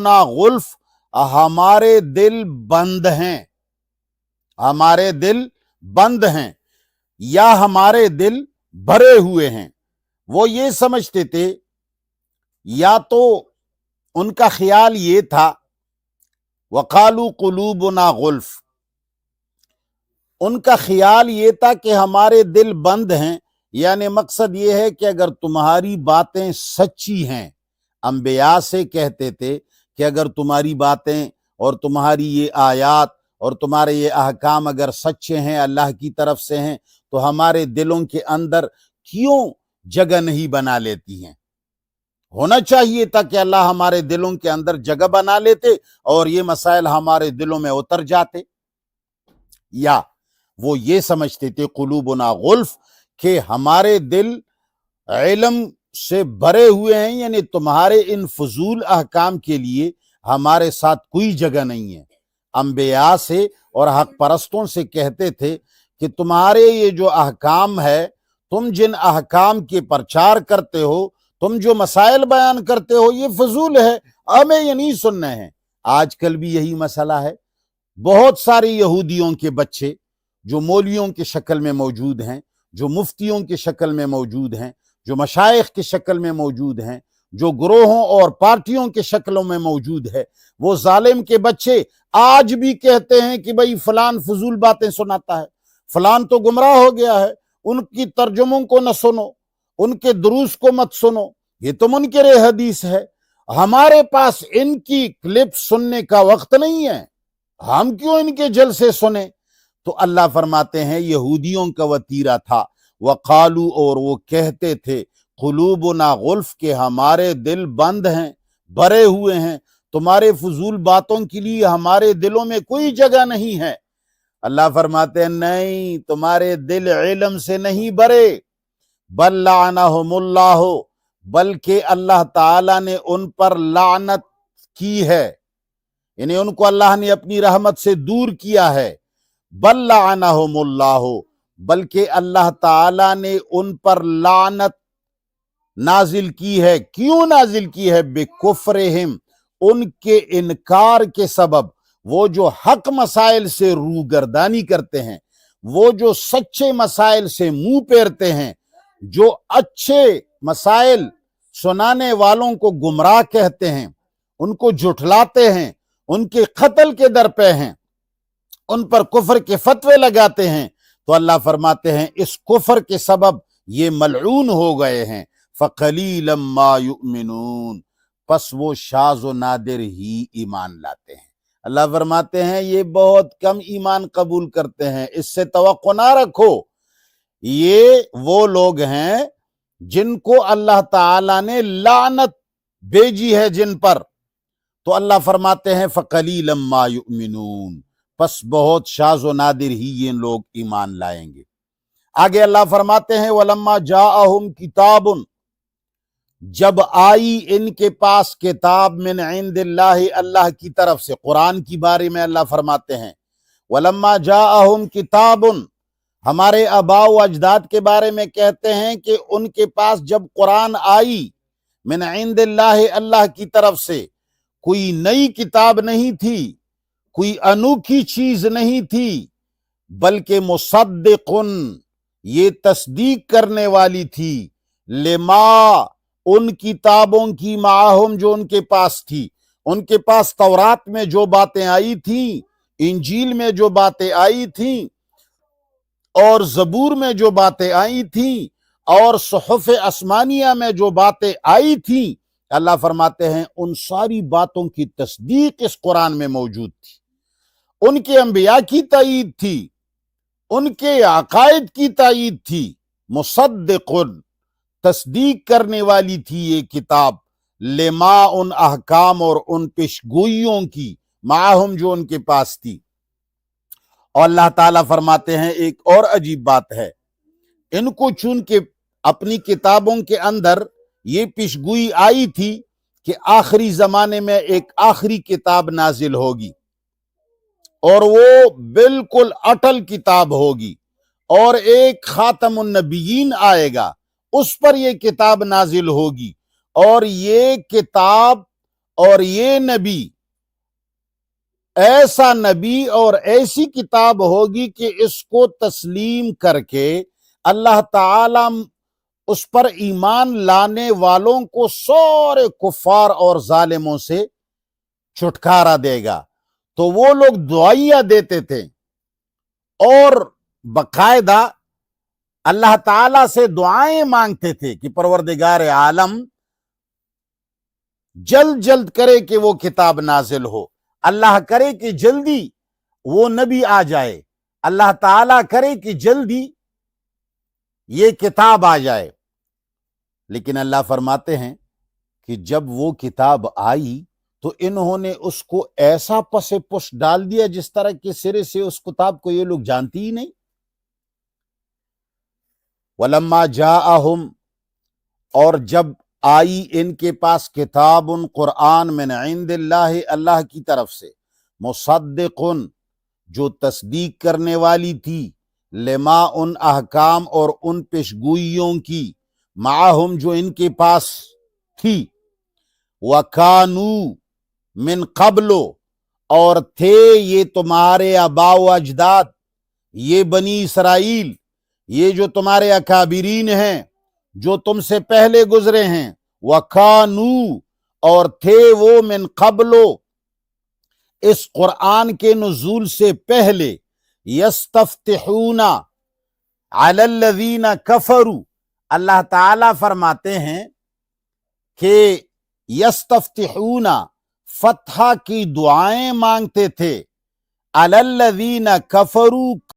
غلف، ہمارے دل بند ہیں، ہمارے دل بند ہیں، یا ہمارے دل بھرے ہوئے ہیں۔ وہ یہ سمجھتے تھے، یا تو ان کا خیال یہ تھا وقالوا قلوبنا غلف، ان کا خیال یہ تھا کہ ہمارے دل بند ہیں، یعنی مقصد یہ ہے کہ اگر تمہاری باتیں سچی ہیں، انبیاء سے کہتے تھے کہ اگر تمہاری باتیں اور تمہاری یہ آیات اور تمہارے یہ احکام اگر سچے ہیں، اللہ کی طرف سے ہیں، تو ہمارے دلوں کے اندر کیوں جگہ نہیں بنا لیتی ہیں؟ ہونا چاہیے تھا کہ اللہ ہمارے دلوں کے اندر جگہ بنا لیتے اور یہ مسائل ہمارے دلوں میں اتر جاتے۔ یا وہ یہ سمجھتے تھے قلوبنا غلف، کہ ہمارے دل علم سے بھرے ہوئے ہیں، یعنی تمہارے ان فضول احکام کے لیے ہمارے ساتھ کوئی جگہ نہیں ہے۔ انبیاء سے اور حق پرستوں سے کہتے تھے کہ تمہارے یہ جو احکام ہے، تم جن احکام کے پرچار کرتے ہو، تم جو مسائل بیان کرتے ہو، یہ فضول ہے، ہمیں یہ نہیں سننے ہیں۔ آج کل بھی یہی مسئلہ ہے۔ بہت سارے یہودیوں کے بچے جو مولویوں کی شکل میں موجود ہیں، جو مفتیوں کی شکل میں موجود ہیں، جو مشائخ کی شکل میں موجود ہیں، جو گروہوں اور پارٹیوں کے شکلوں میں موجود ہے، وہ ظالم کے بچے آج بھی کہتے ہیں کہ بھئی فلان فضول باتیں سناتا ہے، فلان تو گمراہ ہو گیا ہے، ان کی ترجموں کو نہ سنو، ان کے دروس کو مت سنو، یہ تو منکر حدیث ہے۔ ہمارے پاس ان کی کلپ سننے کا وقت نہیں ہے، ہم کیوں ان کے جلسے سنیں؟ تو اللہ فرماتے ہیں یہودیوں کا وتیرہ تھا، وقالو، اور وہ کہتے تھے، قلوبنا غلف، کہ ہمارے دل بند ہیں، بھرے ہوئے ہیں، تمہارے فضول باتوں کے لیے ہمارے دلوں میں کوئی جگہ نہیں ہے۔ اللہ فرماتے ہیں نہیں، تمہارے دل علم سے نہیں بھرے، بل لعنہم اللہ، بلکہ اللہ تعالیٰ نے ان پر لعنت کی ہے، یعنی ان کو اللہ نے اپنی رحمت سے دور کیا ہے۔ بل لعنہم اللہ، بلکہ اللہ تعالیٰ نے ان پر لعنت نازل کی ہے۔ کیوں نازل کی ہے؟ بکفرہم، ان کے انکار کے سبب۔ وہ جو حق مسائل سے روگردانی کرتے ہیں، وہ جو سچے مسائل سے منہ پھیرتے ہیں، جو اچھے مسائل سنانے والوں کو گمراہ کہتے ہیں، ان کو جھٹلاتے ہیں، ان کے قتل کے در پہ ہیں، ان پر کفر کے فتوے لگاتے ہیں، تو اللہ فرماتے ہیں اس کفر کے سبب یہ ملعون ہو گئے ہیں۔ فَقَلِيلًا مَا يُؤْمِنُونَ، پس وہ شاذ و نادر ہی ایمان لاتے ہیں۔ اللہ فرماتے ہیں یہ بہت کم ایمان قبول کرتے ہیں، اس سے توقع نہ رکھو۔ یہ وہ لوگ ہیں جن کو اللہ تعالیٰ نے لعنت بھیجی ہے جن پر، تو اللہ فرماتے ہیں فَقَلِيلًا مَا يُؤْمِنُونَ، پس بہت شاذ و نادر ہی یہ لوگ ایمان لائیں گے۔ آگے اللہ فرماتے ہیں وَلَمَّا جَاءَهُمْ كِتَابٌ، جب آئی ان کے پاس کتاب من عند اللہ، اللہ کی طرف سے۔ قرآن کی بارے میں اللہ فرماتے ہیں وَلَمَّا جَاءَهُمْ كِتَابٌ، ہمارے آباء و اجداد کے بارے میں کہتے ہیں کہ ان کے پاس جب قرآن آئی من عند اللہ، اللہ کی طرف سے، کوئی نئی کتاب نہیں تھی، کوئی انوکھی چیز نہیں تھی، بلکہ مصدقن، یہ تصدیق کرنے والی تھی، لما، ان کتابوں کی، معاہم، جو ان کے پاس تھی۔ ان کے پاس تورات میں جو باتیں آئی تھیں، انجیل میں جو باتیں آئی تھیں، اور زبور میں جو باتیں آئی تھیں، اور صحف آسمانیہ میں جو باتیں آئی تھیں، اللہ فرماتے ہیں ان ساری باتوں کی تصدیق اس قرآن میں موجود تھی۔ ان کے انبیاء کی تائید تھی، ان کے عقائد کی تائید تھی۔ مصدقن، تصدیق کرنے والی تھی یہ کتاب، لما، ان احکام اور ان پیشگوئیوں کی، معاہم، جو ان کے پاس تھی۔ اور اللہ تعالیٰ فرماتے ہیں ایک اور عجیب بات ہے، ان کو چونکہ اپنی کتابوں کے اندر یہ پیشگوئی آئی تھی کہ آخری زمانے میں ایک آخری کتاب نازل ہوگی، اور وہ بالکل اٹل کتاب ہوگی، اور ایک خاتم النبیین آئے گا، اس پر یہ کتاب نازل ہوگی، اور یہ کتاب اور یہ نبی ایسا نبی اور ایسی کتاب ہوگی کہ اس کو تسلیم کر کے اللہ تعالی اس پر ایمان لانے والوں کو سارے کفار اور ظالموں سے چھٹکارا دے گا۔ تو وہ لوگ دعائیاں دیتے تھے اور باقاعدہ اللہ تعالی سے دعائیں مانگتے تھے کہ پروردگار عالم جلد جلد کرے کہ وہ کتاب نازل ہو، اللہ کرے کہ جلدی وہ نبی آ جائے، اللہ تعالیٰ کرے کہ جلدی یہ کتاب آ جائے۔ لیکن اللہ فرماتے ہیں کہ جب وہ کتاب آئی تو انہوں نے اس کو ایسا پس پش ڈال دیا جس طرح کے سرے سے اس کتاب کو یہ لوگ جانتی ہی نہیں۔ وَلَمَّا جَاءَهُمْ، اور جب آئی ان کے پاس کتاب قرآن من عند اللہ، اللہ کی طرف سے، مصدق، جو تصدیق کرنے والی تھی، لما، ان احکام اور ان پیشگوئیوں کی، معہم، جو ان کے پاس تھی، وَكَانُوا من قبل، اور تھے یہ تمہارے آباء و اجداد، یہ بنی اسرائیل، یہ جو تمہارے اکابرین ہیں جو تم سے پہلے گزرے ہیں، وَكَانُوا، اور تھے وہ، من قبل، اس قرآن کے نزول سے پہلے، یستفتحون علی الذین کفروا، اللہ تعالیٰ فرماتے ہیں کہ یستفتحون، فتح کی دعائیں مانگتے تھے، علی الذین کفروا،